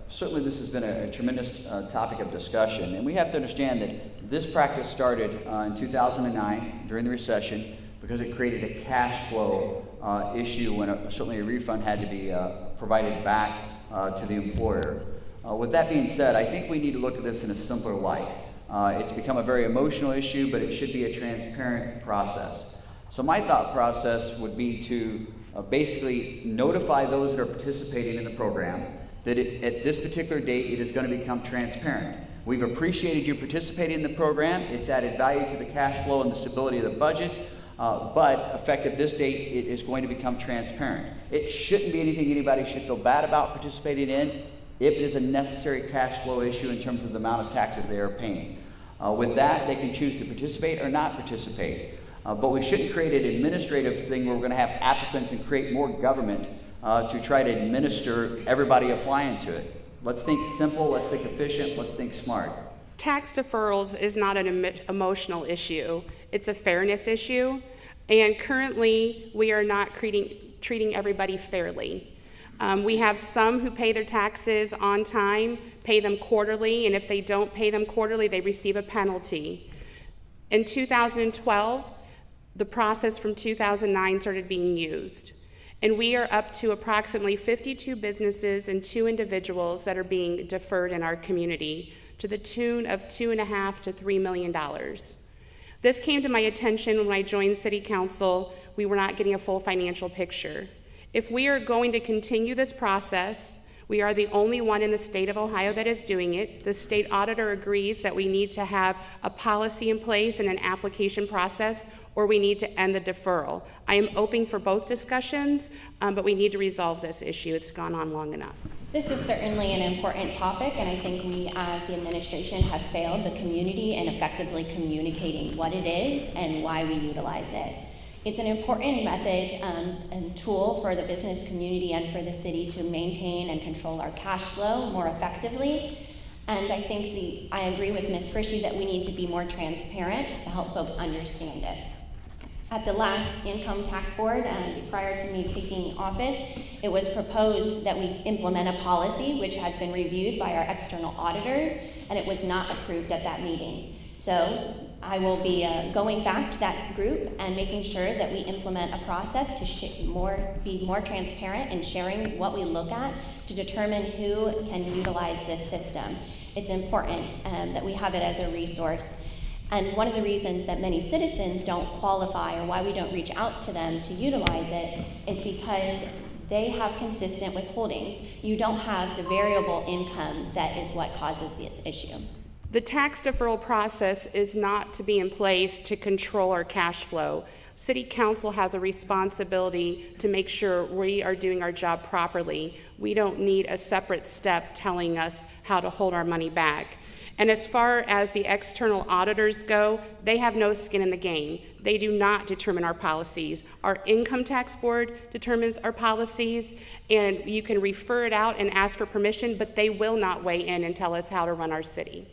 Certainly this has been a tremendous topic of discussion, and we have to understand that this practice started in 2009 during the recession because it created a cash flow issue when certainly a refund had to be provided back to the employer. With that being said, I think we need to look at this in a simpler light. It's become a very emotional issue, but it should be a transparent process. So my thought process would be to basically notify those that are participating in the program that at this particular date it is going to become transparent. We've appreciated you participating in the program. It's added value to the cash flow and the stability of the budget, but effective this date it is going to become transparent. It shouldn't be anything anybody should feel bad about participating in if it is a necessary cash flow issue in terms of the amount of taxes they are paying. With that, they can choose to participate or not participate. But we shouldn't create an administrative thing where we're going to have applicants and create more government to try to administer everybody applying to it. Let's think simple, let's think efficient, let's think smart. Tax deferrals is not an emotional issue. It's a fairness issue. And currently, we are not treating everybody fairly. We have some who pay their taxes on time, pay them quarterly, and if they don't pay them quarterly, they receive a penalty. In 2012, the process from 2009 started being used. And we are up to approximately 52 businesses and 2 individuals that are being deferred in our community to the tune of $2.5 to $3 million. This came to my attention when I joined City Council. We were not getting a full financial picture. If we are going to continue this process, we are the only one in the state of Ohio that is doing it. The state auditor agrees that we need to have a policy in place and an application process, or we need to end the deferral. I am open for both discussions, but we need to resolve this issue. It's gone on long enough. This is certainly an important topic, and I think we as the administration have failed the community in effectively communicating what it is and why we utilize it. It's an important method and tool for the business community and for the city to maintain and control our cash flow more effectively. And I think I agree with Ms. Frischi that we need to be more transparent to help folks understand it. At the last income tax board, prior to me taking office, it was proposed that we implement a policy which has been reviewed by our external auditors, and it was not approved at that meeting. So I will be going back to that group and making sure that we implement a process to be more transparent in sharing what we look at to determine who can utilize this system. It's important that we have it as a resource. And one of the reasons that many citizens don't qualify or why we don't reach out to them to utilize it is because they have consistent withholdings. You don't have the variable income that is what causes this issue. The tax deferral process is not to be in place to control our cash flow. City Council has a responsibility to make sure we are doing our job properly. We don't need a separate step telling us how to hold our money back. And as far as the external auditors go, they have no skin in the game. They do not determine our policies. Our income tax board determines our policies, and you can refer it out and ask for permission, but they will not weigh in and tell us how to run our city.